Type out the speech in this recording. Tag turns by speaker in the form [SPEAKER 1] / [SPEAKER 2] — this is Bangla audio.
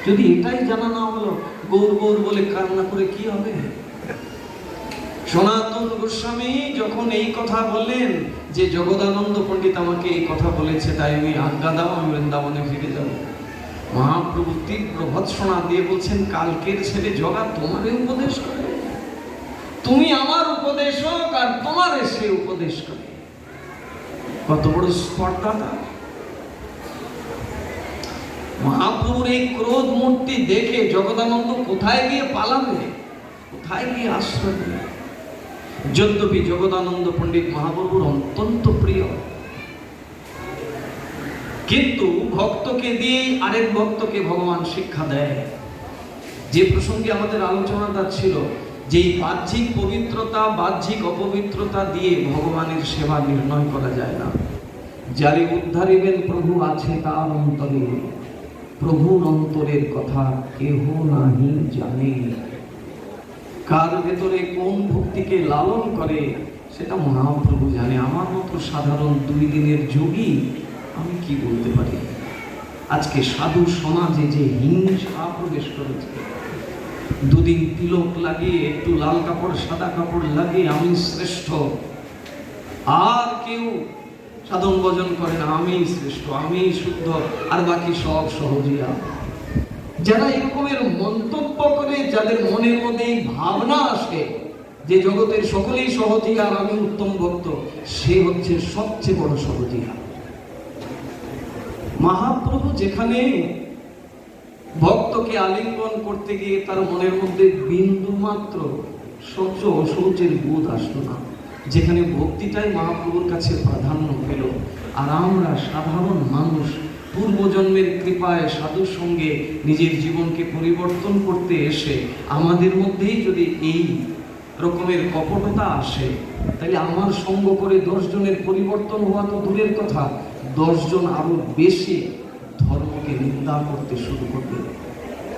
[SPEAKER 1] যদি এটাই জানা না হলো, গৌর গৌর বলে কান্না করে কি হবে? সনাতন গোস্বামী যখন এই কথা বললেন যে জগদানন্দ পণ্ডিত আমাকে এই কথা বলেছে, তাই আমি আজ্ঞা দাও, আমি বৃন্দাবনে ফিরে যাব, মহাপ্রভু তীব্র ভৎসনা দিয়ে বলছেন, কালকের ছেলে জগা তোমারে উপদেশ করে, তুমি আমার উপদেশক আর তোমার সে উপদেশ করে। কত বড় স্পর্ধা! মহাপ্রভুর এই ক্রোধ মূর্তি দেখে জগদানন্দ কোথায় গিয়ে পালাবে, কোথায় গিয়ে আশ্রয় দেবে? যদ্যপি জগদানন্দ পণ্ডিত মহাপ্রভুর অত্যন্ত প্রিয়, কিন্তু ভক্তকে দিয়ে আরেক ভক্তকে ভগবান শিক্ষা দেয়। যে প্রসঙ্গে আমাদের আলোচনাটা ছিল, যে বাহ্যিক পবিত্রতা বাহ্যিক অপবিত্রতা দিয়ে ভগবানের সেবা নির্ণয় করা যায় না। যারে উদ্ধারিবেন প্রভু আছে তার অন্তরে, প্রভুর অন্তরের কথা কেহ নাহি জানে। কার ভেতরে কোন ভক্তিকে লালন করে সেটা মহাপ্রভু জানে। আমার মতো সাধারণ 2 দিনের যোগী আমি কি বলতে পারি? আজকে সাধু সমাজে যে হিংসা প্রবেশ করেছে, 2 দিন তিলক লাগিয়ে, একটু লাল কাপড় সাদা কাপড় লাগিয়ে আমি শ্রেষ্ঠ, আর কেউ সাধন ভজন করে না, আমি শ্রেষ্ঠ, আমি শুদ্ধ, আর বাকি সব সহজিয়া। যারা এরকমের মন্তব্য করে, যাদের মনের মধ্যে এই ভাবনা আসে যে জগতের সকলেই সহজিয়া আর আমি উত্তম ভক্ত, সে হচ্ছে সবচেয়ে বড় সহজিয়া। মহাপ্রভু যেখানে ভক্তকে আলিঙ্গন করতে গিয়ে তার মনের মধ্যে বিন্দু মাত্র শৌচ অশৌচের বোধ আসলো না, যেখানে ভক্তিটাই মহাপ্রভুর কাছে প্রাধান্য পেল, আর আমরা সাধারণ মানুষ পূর্বজন্মের কৃপায় সাধুর সঙ্গে নিজের জীবনকে পরিবর্তন করতে এসে আমাদের মধ্যেই যদি এই রকমের কপটতা আসে, তাহলে আমার সঙ্গ করে 10 জনের পরিবর্তন হওয়া তো দূরের কথা, 10 জন আরো বেশি ধর্মকে নিন্দা করতে শুরু করবে।